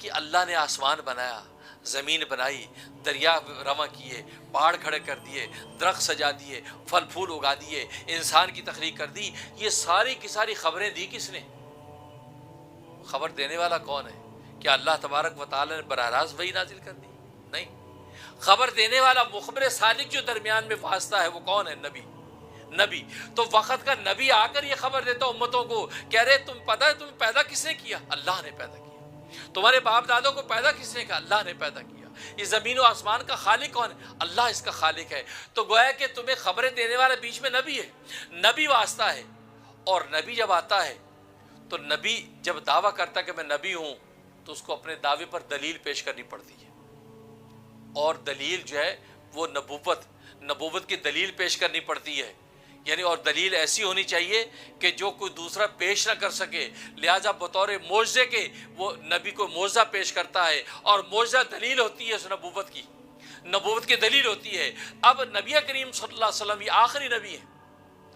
کہ اللہ نے آسمان بنایا، زمین بنائی، دریا رواں کیے، پہاڑ کھڑے کر دیے، درخت سجا دیے، پھل پھول اگا دیے، انسان کی تخلیق کر دی، یہ ساری کی ساری خبریں دی کس نے؟ خبر دینے والا کون ہے؟ کیا اللہ تبارک و تعالی نے براہ راست وحی نازل کر دی؟ نہیں، خبر دینے والا مخبر صادق جو درمیان میں واسطہ ہے وہ کون ہے؟ نبی. تو وقت کا نبی آ کر یہ خبر دیتا امتوں کو، کہہ رہے تم پتہ ہے تمہیں پیدا کس نے کیا؟ اللہ نے پیدا کیا. تمہارے باپ دادوں کو پیدا کس نے کیا؟ اللہ نے پیدا کیا. یہ زمین و آسمان کا خالق کون ہے؟ اللہ اس کا خالق ہے. تو گویا کہ تمہیں خبریں دینے والا بیچ میں نبی ہے، نبی واسطہ ہے. اور نبی جب آتا ہے تو نبی جب دعویٰ کرتا ہے کہ میں نبی ہوں تو اس کو اپنے دعوے پر دلیل پیش کرنی پڑتی ہے، اور دلیل جو ہے وہ نبوت کی دلیل پیش کرنی پڑتی ہے. یعنی اور دلیل ایسی ہونی چاہیے کہ جو کوئی دوسرا پیش نہ کر سکے، لہٰذا بطور معجزے کے وہ نبی کو معجزہ پیش کرتا ہے، اور معجزہ دلیل ہوتی ہے اس نبوت کی دلیل ہوتی ہے. اب نبی کریم صلی اللہ علیہ وسلم یہ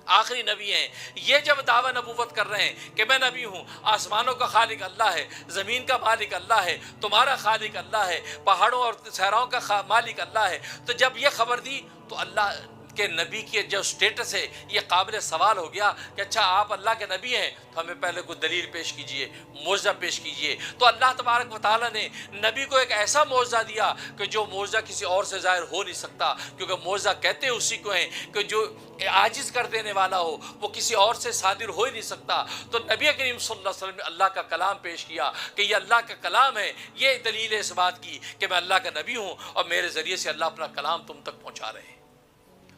آخری نبی ہیں. یہ جب دعویٰ نبوت کر رہے ہیں کہ میں نبی ہوں، آسمانوں کا خالق اللہ ہے، زمین کا مالک اللہ ہے، تمہارا خالق اللہ ہے، پہاڑوں اور صحراؤں کا مالک اللہ ہے، تو جب یہ خبر دی تو اللہ کہ نبی کی جو سٹیٹس ہے یہ قابل سوال ہو گیا کہ اچھا آپ اللہ کے نبی ہیں تو ہمیں پہلے کوئی دلیل پیش کیجئے، معجزہ پیش کیجئے. تو اللہ تبارک و تعالیٰ نے نبی کو ایک ایسا معجزہ دیا کہ جو معجزہ کسی اور سے ظاہر ہو نہیں سکتا، کیونکہ معجزہ کہتے اسی کو ہیں کہ جو عاجز کر دینے والا ہو، وہ کسی اور سے صادر ہو ہی نہیں سکتا. تو نبی کریم صلی اللہ علیہ وسلم نے اللہ کا کلام پیش کیا کہ یہ اللہ کا کلام ہے. یہ دلیل ہے اس بات کی کہ میں اللہ کا نبی ہوں اور میرے ذریعے سے اللہ اپنا کلام تم تک پہنچا رہے ہیں.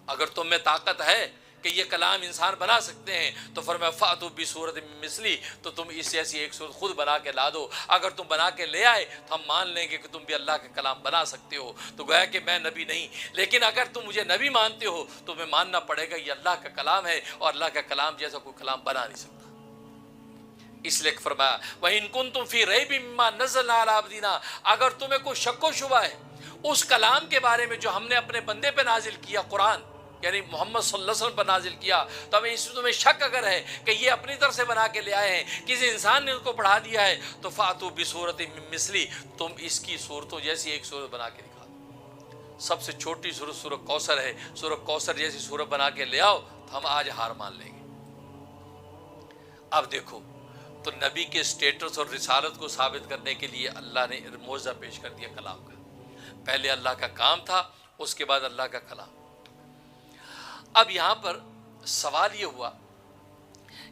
اگر تم میں طاقت ہے کہ یہ کلام انسان بنا سکتے ہیں تو فرمایا فَأْتُوا بِسُورَةٍ مِّن مِّثْلِهِ، تو تم اس جیسی ایک صورت خود بنا کے لا دو. اگر تم بنا کے لے آئے تو ہم مان لیں گے کہ تم بھی اللہ کا کلام بنا سکتے ہو. تو گویا کہ میں نبی نہیں، لیکن اگر تم مجھے نبی مانتے ہو تو تمہیں ماننا پڑے گا یہ اللہ کا کلام ہے، اور اللہ کا کلام جیسا کوئی کلام بنا نہیں سکتا. اس لیے فرمایا وَإِن كُنتُمْ فِي رَيْبٍ مِّمَّا نَزَّلْنَا عَلَىٰ عَبْدِنَا، اگر تمہیں کوئی شک و شبہ ہے اس کلام کے بارے میں جو ہم نے اپنے بندے پہ نازل کیا، قرآن یعنی محمد صلی اللہ علیہ وسلم پر نازل کیا، تو ہمیں اس میں تمہیں شک اگر ہے کہ یہ اپنی طرف سے بنا کے لے آئے ہیں، کسی انسان نے ان کو پڑھا دیا ہے، تو فَأْتُوا بِسُورَةٍ مِّن مِّثْلِهِ، تم اس کی صورتوں جیسی ایک صورت بنا کے دکھا دو. سب سے چھوٹی صورت سورۃ کوثر ہے، سورۃ کوثر جیسی صورت بنا کے لے آؤ تو ہم آج ہار مان لیں گے. اب دیکھو تو نبی کے سٹیٹس اور رسالت کو ثابت کرنے کے لیے اللہ نے معجزہ پیش کر دیا کلام کا. پہلے اللہ کا کام تھا، اس کے بعد اللہ کا کلام. اب یہاں پر سوال یہ ہوا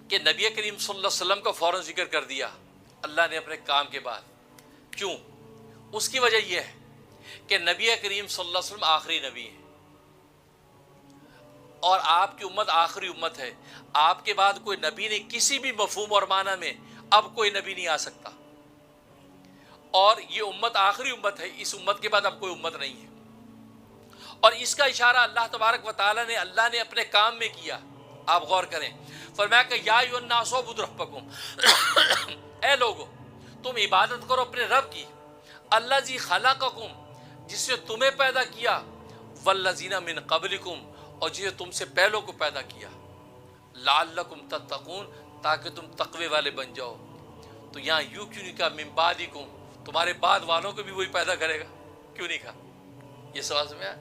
کہ نبی کریم صلی اللہ علیہ وسلم کا فوراً ذکر کر دیا اللہ نے اپنے کام کے بعد. کیوں؟ اس کی وجہ یہ ہے کہ نبی کریم صلی اللہ علیہ وسلم آخری نبی ہیں، اور آپ کی امت آخری امت ہے. آپ کے بعد کوئی نبی نہیں، کسی بھی مفہوم اور معنی میں اب کوئی نبی نہیں آ سکتا، اور یہ امت آخری امت ہے. اس امت کے بعد اب کوئی امت نہیں ہے. اور اس کا اشارہ اللہ تبارک و تعالیٰ نے اپنے کام میں کیا. آپ غور کریں، فرمایا کہ یا ایھا الناس اعبدوا ربکم، اے لوگو تم عبادت کرو اپنے رب کی، الذی خلقکم، جس نے تمہیں پیدا کیا، والذین من قبلکم، اور جس نے تم سے پہلوں کو پیدا کیا، لعلکم تتقون، تاکہ تم تقوی والے بن جاؤ. تو یہاں یوں کیوں نہیں کہا من بعدکم، تمہارے بعد والوں کو بھی وہی پیدا کرے گا؟ کیوں نہیں کہا؟ یہ سوال سمجھا؟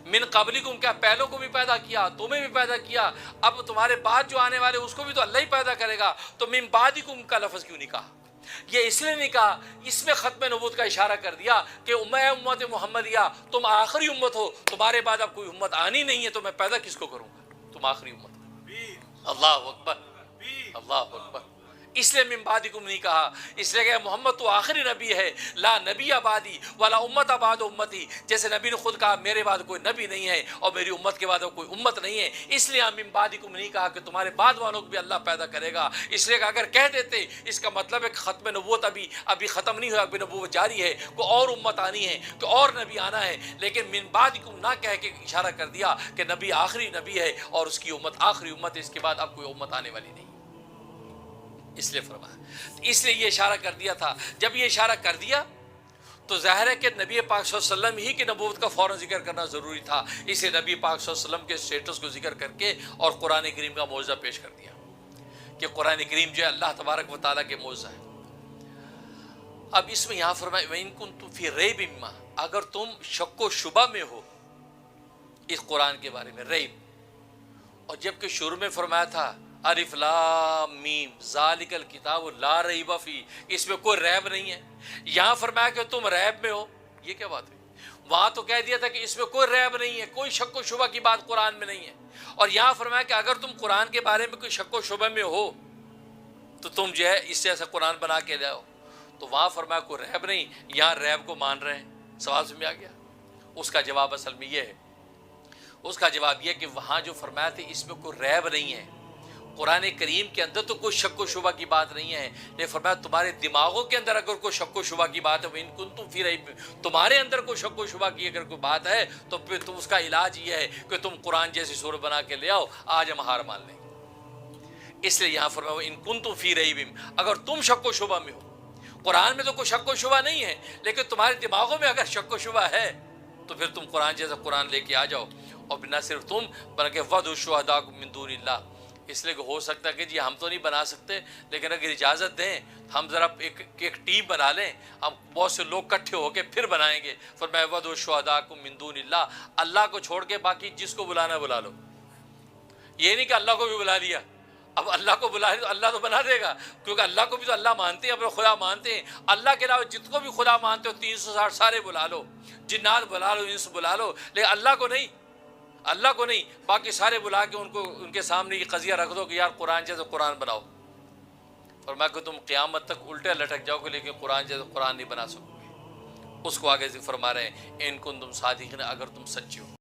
من قبلکم، کیا پہلوں کو بھی پیدا کیا، تمہیں بھی پیدا کیا، اب تمہارے بعد جو آنے والے اس کو بھی تو اللہ ہی پیدا کرے گا. تو من بعدکم کا لفظ کیوں نہیں کہا؟ یہ اس لیے نہیں کہا، اس میں ختم نبوت کا اشارہ کر دیا کہ امت محمدیہ تم آخری امت ہو، تمہارے بعد اب کوئی امت آنی نہیں ہے، تو میں پیدا کس کو کروں گا؟ تم آخری امت ہو. اللہ اکبر، اللہ اکبر. اس لیے من بعدکم نہیں کہا، اس لیے کہ محمد تو آخری نبی ہے. لا نبی بعدی ولا امت بعد امتی، جیسے نبی نے خود کہا میرے بعد کوئی نبی نہیں ہے اور میری امت کے بعد کوئی امت نہیں ہے. اس لیے من بعدکم نہیں کہا کہ تمہارے بعد والوں کو بھی اللہ پیدا کرے گا. اس لیے کہ اگر کہہ دیتے اس کا مطلب ہے کہ ختم نبوت ابھی ختم نہیں ہوا، ابھی نبوت جاری ہے، کوئی اور امت آنی ہے، کوئی اور نبی آنا ہے. لیکن من بعدکم نہ کہہ کے اشارہ کر دیا کہ نبی آخری نبی ہے اور اس کی امت آخری امت ہے، اس کے بعد اب کوئی امت آنے والی نہیں. اس لیے فرمایا، اس لیے یہ اشارہ کر دیا تھا. جب یہ اشارہ کر دیا تو ظاہر ہے کہ نبی پاک صلی اللہ علیہ وسلم ہی کی نبوت کا فوراً ذکر کرنا ضروری تھا. اسے نبی پاک صلی اللہ علیہ وسلم کے سٹیٹس کو ذکر کر کے اور قرآن کریم کا معجزہ پیش کر دیا کہ قرآن کریم جو ہے اللہ تبارک و تعالیٰ کے معجزہ ہے. اب اس میں یہاں فرمایا وَإِن كُنتُمْ فِي رَيْبٍ مِّمَّا، اگر تم شک و شبہ میں ہو اس قرآن کے بارے میں، ریب، اور جبکہ شروع میں فرمایا تھا الف لام میم ذالک الکتاب لا ریب فیہ، اس میں کوئی ریب نہیں ہے، یہاں فرمایا کہ تم ریب میں ہو، یہ کیا بات ہے؟ وہاں تو کہہ دیا تھا کہ اس میں کوئی ریب نہیں ہے، کوئی شک و شبہ کی بات قرآن میں نہیں ہے، اور یہاں فرمایا کہ اگر تم قرآن کے بارے میں کوئی شک و شبہ میں ہو تو تم جو ہے اس سے ایسا قرآن بنا کے لاؤ، تو وہاں فرمایا کوئی ریب نہیں، یہاں ریب کو مان رہے ہیں۔ سوال سمجھ میں آ گیا؟ اس کا جواب اصل میں یہ ہے، اس کا جواب یہ کہ وہاں جو فرمایا تھا اس میں کوئی ریب نہیں ہے، قرآن کریم کے اندر تو کوئی شک و شبہ کی بات نہیں ہے، لیکن فرمایا تمہارے دماغوں کے اندر اگر کوئی شک و شبہ کی بات ہے وَإِن كُنتُمْ فِي رَيْبٍ، تمہارے اندر کوئی شک و شبہ کی اگر کوئی بات ہے تو پھر تم اس کا علاج یہ ہے کہ تم قرآن جیسی سورت بنا کے لے آؤ، آج ہم ہار مان لیں گے۔ اس لیے یہاں فرمایا وَإِن كُنتُمْ فِي رَيْبٍ، اگر تم شک و شبہ میں ہو، قرآن میں تو کوئی شک و شبہ نہیں ہے لیکن تمہارے دماغوں میں اگر شک و شبہ ہے تو پھر تم قرآن جیسا قرآن لے کے آ جاؤ، اور نہ صرف تم بلکہ وَادْعُوا شُهَدَاءَكُم مِّن دُونِ اللَّهِ، اس لیے کہ ہو سکتا ہے کہ جی ہم تو نہیں بنا سکتے لیکن اگر اجازت دیں ہم ذرا ایک ٹیم بنا لیں، ہم بہت سے لوگ اکٹھے ہو کے پھر بنائیں گے۔ فرمایا وَادْعُوا شُهَدَاءَكُم مِّن دُونِ اللَّهِ، اللہ کو چھوڑ کے باقی جس کو بلانا بلا لو، یہ نہیں کہ اللہ کو بھی بلا لیا، اب اللہ کو بلا تو اللہ تو بنا دے گا، کیونکہ اللہ کو بھی تو اللہ مانتے ہیں، اپنا خدا مانتے ہیں، اللہ کے علاوہ جت کو بھی خدا مانتے ہو 360 سارے بلا لو، جنات بلا لو، انس بلا لو، لیکن اللہ کو نہیں، اللہ کو نہیں، باقی سارے بلا کے ان کو ان کے سامنے یہ قضیہ رکھ دو کہ یار قرآن جیسے قرآن بناؤ۔ فرمایا کہ تم قیامت تک الٹے لٹک جاؤ گے لیکن قرآن جیسے قرآن نہیں بنا سکو گے۔ اس کو آگے سے فرما رہے ہیں ان کنتم صادقین، اگر تم سچے ہو۔